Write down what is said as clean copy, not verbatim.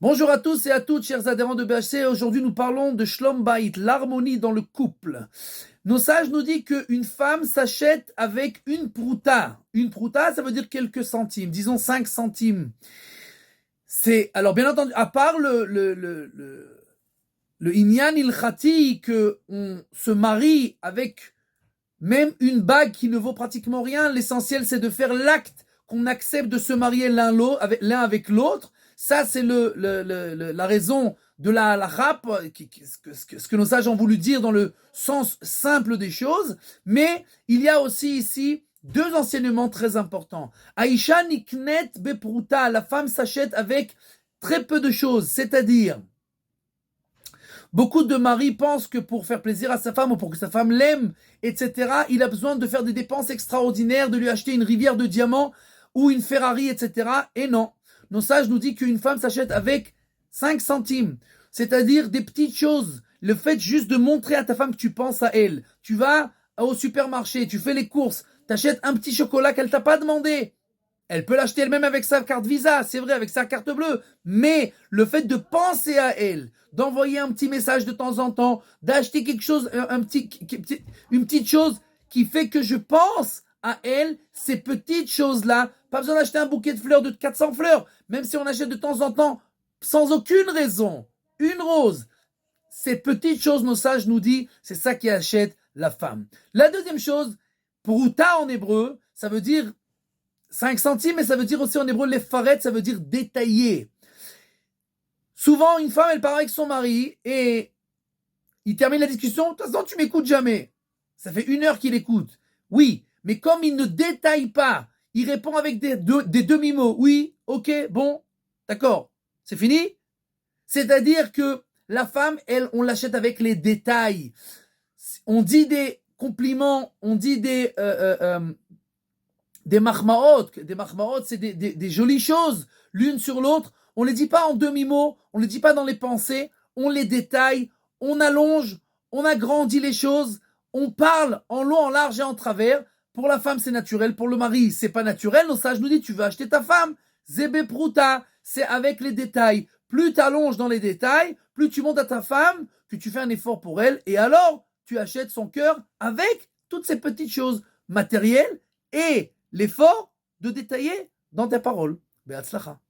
Bonjour à tous et à toutes, chers adhérents de BHC. Aujourd'hui, nous parlons de Shlom Bayit, l'harmonie dans le couple. Nos sages nous disent qu'une femme s'achète avec une prouta. Une prouta, ça veut dire quelques centimes, disons 5 centimes. Alors bien entendu, à part le Inyan Ilchati, qu'on se marie avec même une bague qui ne vaut pratiquement rien, l'essentiel c'est de faire l'acte qu'on accepte de se marier l'un avec l'autre. Ça, c'est la raison de la halakha, ce que nos sages ont voulu dire dans le sens simple des choses. Mais il y a aussi ici deux enseignements très importants. Aïcha niknet bepruta, la femme s'achète avec très peu de choses, c'est-à-dire beaucoup de maris pensent que pour faire plaisir à sa femme ou pour que sa femme l'aime, etc., il a besoin de faire des dépenses extraordinaires, de lui acheter une rivière de diamants ou une Ferrari, etc. Et non. Nos sages nous disent qu'une femme s'achète avec 5 centimes, c'est-à-dire des petites choses. Le fait juste de montrer à ta femme que tu penses à elle. Tu vas au supermarché, tu fais les courses, t'achètes un petit chocolat qu'elle t'a pas demandé. Elle peut l'acheter elle-même avec sa carte Visa, c'est vrai, avec sa carte bleue. Mais le fait de penser à elle, d'envoyer un petit message de temps en temps, d'acheter quelque chose, une petite chose qui fait que je pense à elle, ces petites choses-là, pas besoin d'acheter un bouquet de fleurs de 400 fleurs, même si on achète de temps en temps, sans aucune raison, une rose. Ces petites choses, nos sages nous disent, c'est ça qui achète la femme. La deuxième chose, prouta en hébreu, ça veut dire 5 centimes, mais ça veut dire aussi en hébreu, les faret, ça veut dire détaillé. Souvent, une femme, elle part avec son mari et il termine la discussion. De toute façon, tu m'écoutes jamais. Ça fait 1 heure qu'il écoute. Oui, mais comme il ne détaille pas, il répond avec des demi-mots. Oui, ok, bon, d'accord, c'est fini. C'est-à-dire que la femme, elle, on l'achète avec les détails. On dit des compliments, on dit des mahmaot, c'est des jolies choses, l'une sur l'autre. On ne les dit pas en demi-mots, on ne les dit pas dans les pensées, on les détaille, on allonge, on agrandit les choses, on parle en long, en large et en travers. Pour la femme, c'est naturel, pour le mari, c'est pas naturel. Nos sages nous disent, tu veux acheter ta femme, zebe pruta, c'est avec les détails. Plus tu allonges dans les détails, plus tu montres à ta femme que tu fais un effort pour elle, et alors tu achètes son cœur avec toutes ces petites choses matérielles et l'effort de détailler dans tes paroles. Be'atzlacha.